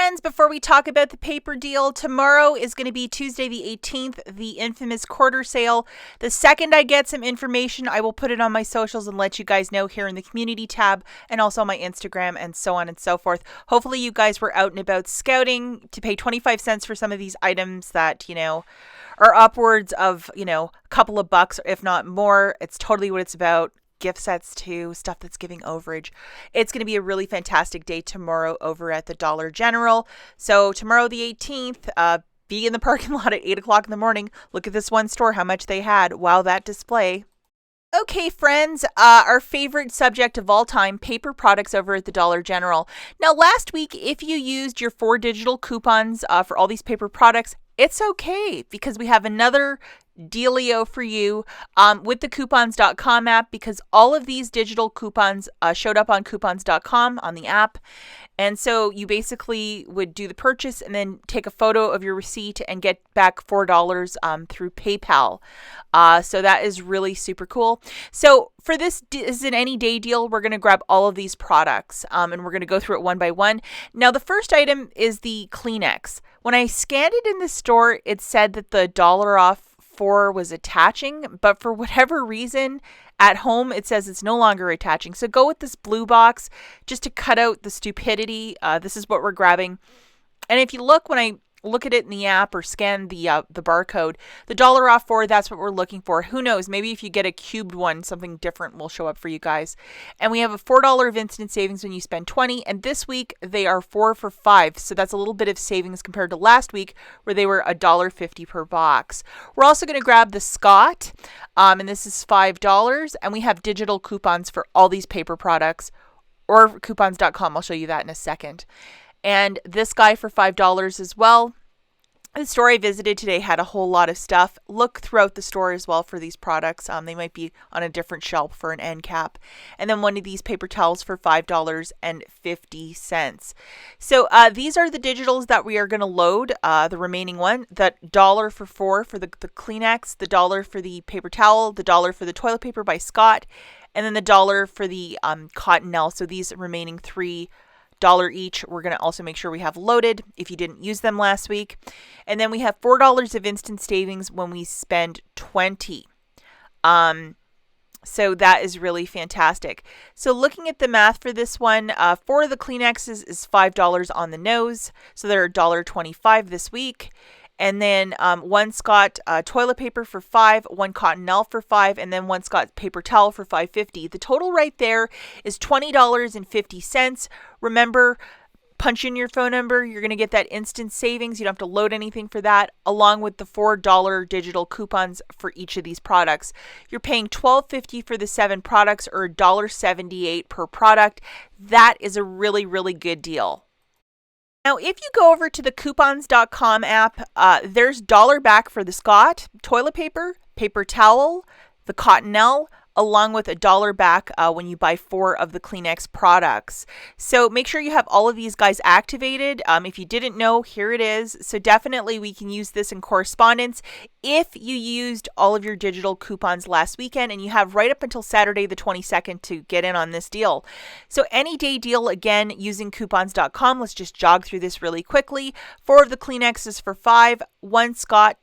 friends, before we talk about the paper deal, tomorrow is going to be Tuesday the 18th, the infamous quarter sale. The second I get some information, I will put it on my socials and let you guys know here in the community tab and also on my Instagram and so on and so forth. Hopefully you guys were out and about scouting to pay 25 cents for some of these items that, are upwards of, a couple of bucks, if not more. It's totally what it's about. Gift sets too, stuff that's giving overage. It's going to be a really fantastic day tomorrow over at the Dollar General. So tomorrow the 18th, be in the parking lot at 8 o'clock in the morning. Look at this one store, how much they had. Wow, that display. Okay, friends, our favorite subject of all time, paper products over at the Dollar General. Now, last week, if you used your 4 digital coupons for all these paper products, it's okay because we have another dealio for you with the coupons.com app, because all of these digital coupons showed up on coupons.com on the app. And so you basically would do the purchase and then take a photo of your receipt and get back $4 through PayPal. So that is really super cool. So for this is an any day deal, we're going to grab all of these products and we're going to go through it one by one. Now, the first item is the Kleenex. When I scanned it in the store, it said that the $1 off 4 was attaching, but for whatever reason at home it says it's no longer attaching. So go with this blue box just to cut out the stupidity. This is what we're grabbing. And if you look, when I look at it in the app or scan the barcode, the $1 off 4, that's what we're looking for. Who knows, maybe if you get a cubed one, something different will show up for you guys. And we have a $4 of instant savings when you spend 20, and this week they are 4 for $5, so that's a little bit of savings compared to last week where they were $1.50 per box. We're also going to grab the Scott, and this is $5, and we have digital coupons for all these paper products, or coupons.com. I'll show you that in a second. And this guy for $5 as well. The store I visited today had a whole lot of stuff. Look throughout the store as well for these products. They might be on a different shelf for an end cap. And then one of these paper towels for $5.50. So these are the digitals that we are going to load. The remaining one, that $1 for 4 for the Kleenex, the $1 for the paper towel, the $1 for the toilet paper by Scott, and then the $1 for the Cottonelle. So these remaining $3 each, we're going to also make sure we have loaded if you didn't use them last week. And then we have $4 of instant savings when we spend 20. So that is really fantastic. So looking at the math for this one, for the Kleenexes is $5 on the nose. So they're $1.25 this week. And then one Scott toilet paper for $5, one Cottonelle for $5, and then one Scott paper towel for $5.50. The total right there is $20.50. Remember, punch in your phone number. You're going to get that instant savings. You don't have to load anything for that, along with the $4 digital coupons for each of these products. You're paying $12.50 for the 7 products, or $1.78 per product. That is a really, really good deal. Now, if you go over to the coupons.com app, there's $1 back for the Scott toilet paper, paper towel, the Cottonelle, along with $1 back when you buy 4 of the Kleenex products. So make sure you have all of these guys activated. If you didn't know, here it is. So definitely we can use this in correspondence. If you used all of your digital coupons last weekend, and you have right up until Saturday the 22nd to get in on this deal. So any day deal, again, using coupons.com. Let's just jog through this really quickly. 4 of the Kleenexes for $5, one Scott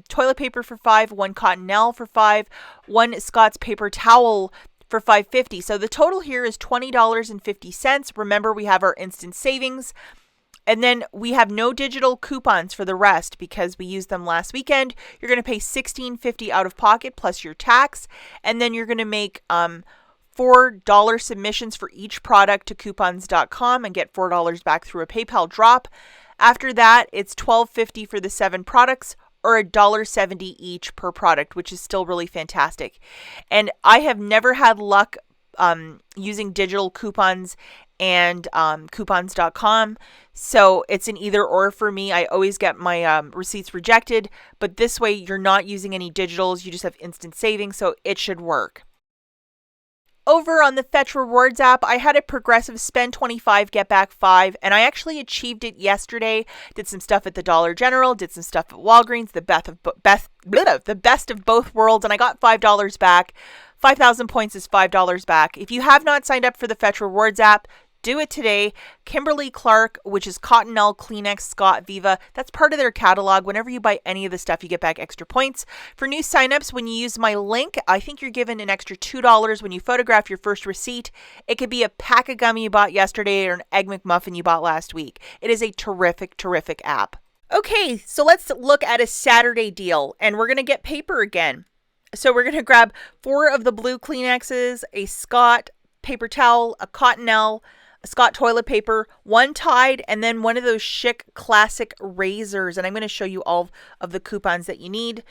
toilet paper for $5, one Cottonelle for $5, one Scott's paper towel for $5.50. So the total here is $20.50. Remember, we have our instant savings. And then we have no digital coupons for the rest because we used them last weekend. You're going to pay $16.50 out of pocket plus your tax. And then you're going to make $4 submissions for each product to coupons.com and get $4 back through a PayPal drop. After that, it's $12.50 for the 7 products, or $1.70 each per product, which is still really fantastic. And I have never had luck using digital coupons and coupons.com. So it's an either or for me. I always get my receipts rejected, but this way you're not using any digitals. You just have instant savings, so it should work. Over on the Fetch Rewards app, I had a progressive spend 25, get back 5, and I actually achieved it yesterday. Did some stuff at the Dollar General, did some stuff at Walgreens, the best of both worlds, and I got $5 back. 5,000 points is $5 back. If you have not signed up for the Fetch Rewards app, do it today. Kimberly-Clark, which is Cottonelle, Kleenex, Scott, Viva. That's part of their catalog. Whenever you buy any of the stuff, you get back extra points. For new signups, when you use my link, I think you're given an extra $2 when you photograph your first receipt. It could be a pack of gum you bought yesterday or an Egg McMuffin you bought last week. It is a terrific, terrific app. Okay, so let's look at a Saturday deal, and we're going to get paper again. So we're going to grab 4 of the blue Kleenexes, a Scott paper towel, a Cottonelle, a Scott toilet paper, 1 Tide, and then one of those chic classic razors. And I'm going to show you all of the coupons that you need.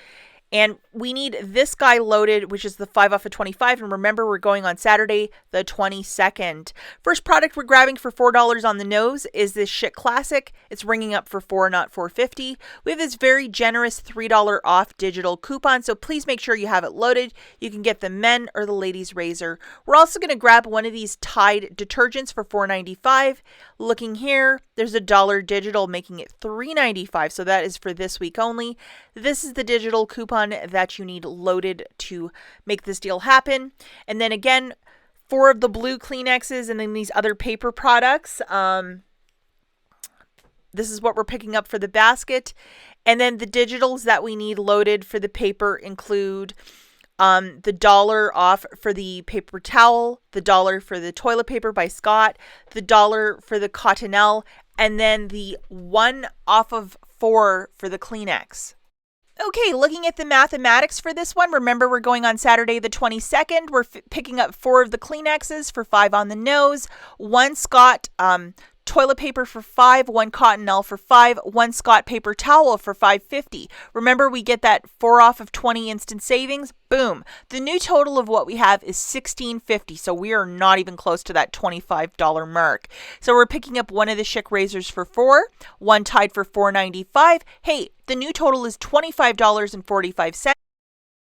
And we need this guy loaded, which is the 5 off of 25. And remember, we're going on Saturday, the 22nd. First product we're grabbing for $4 on the nose is this Chic Classic. It's ringing up for $4, not $4.50. We have this very generous $3 off digital coupon, so please make sure you have it loaded. You can get the men or the ladies razor. We're also going to grab one of these Tide detergents for $4.95. Looking here, there's $1 digital, making it $3.95. So that is for this week only. This is the digital coupon that you need loaded to make this deal happen. And then again, 4 of the blue Kleenexes and then these other paper products. This is what we're picking up for the basket. And then the digitals that we need loaded for the paper include the $1 off for the paper towel, the $1 for the toilet paper by Scott, the $1 for the Cottonelle, and then the 1 off of 4 for the Kleenex. Okay, looking at the mathematics for this one, remember we're going on Saturday the 22nd. We're picking up 4 of the Kleenexes for $5 on the nose, 1 Scott toilet paper for $5, 1 Cottonelle for $5, 1 Scott paper towel for $5.50. Remember, we get that 4 off of 20 instant savings. Boom. The new total of what we have is $16.50, so we are not even close to that $25 mark. So we're picking up one of the Chic razors for $4, 1 Tide for $4.95. Hey, the new total is $25.45.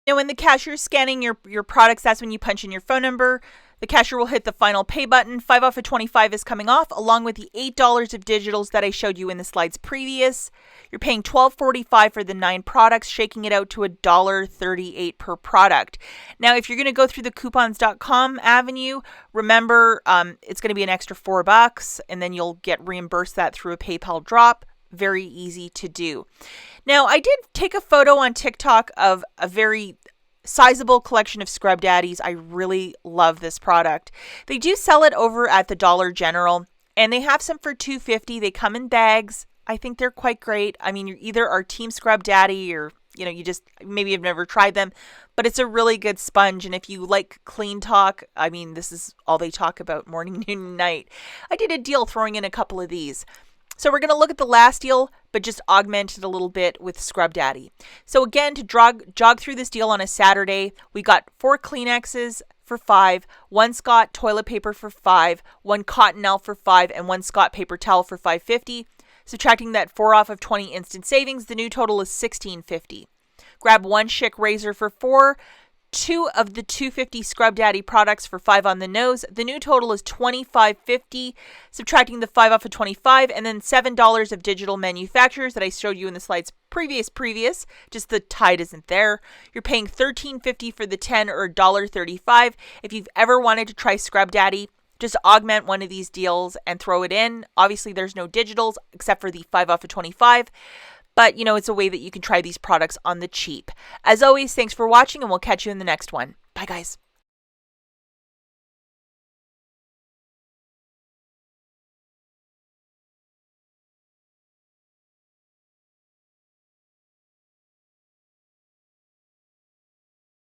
Now, when the cashier is scanning your products, that's when you punch in your phone number. The cashier will hit the final pay button. 5 off of 25 is coming off, along with the $8 of digitals that I showed you in the slides previous. You're paying $12.45 for the 9 products, shaking it out to $1.38 per product. Now, if you're going to go through the coupons.com avenue, remember it's going to be an extra $4, and then you'll get reimbursed that through a PayPal drop. Very easy to do. Now, I did take a photo on TikTok of a very sizable collection of Scrub Daddies. I really love this product. They do sell it over at the Dollar General, and they have some for $2.50. They come in bags. I think they're quite great. I mean, you either are Team Scrub Daddy or, you just maybe you've never tried them, but it's a really good sponge. And if you like clean talk, I mean, this is all they talk about morning, noon, and night. I did a deal throwing in a couple of these. So we're going to look at the last deal, but just augment it a little bit with Scrub Daddy. So again, to jog through this deal on a Saturday, we got 4 Kleenexes for $5, 1 Scott toilet paper for $5, 1 Cottonelle for $5, and 1 Scott paper towel for $5.50. Subtracting that 4 off of 20 instant savings, the new total is $16.50. Grab 1 Chic razor for $4, 2 of the $2.50 Scrub Daddy products for $5 on the nose. The new total is $25.50, subtracting the 5 off of 25, and then $7 of digital manufacturers that I showed you in the slides previous, just the Tide isn't there. You're paying $13.50 for the 10 or $1.35. If you've ever wanted to try Scrub Daddy, just augment one of these deals and throw it in. Obviously, there's no digitals except for the 5 off of 25. But, it's a way that you can try these products on the cheap. As always, thanks for watching, and we'll catch you in the next one. Bye, guys.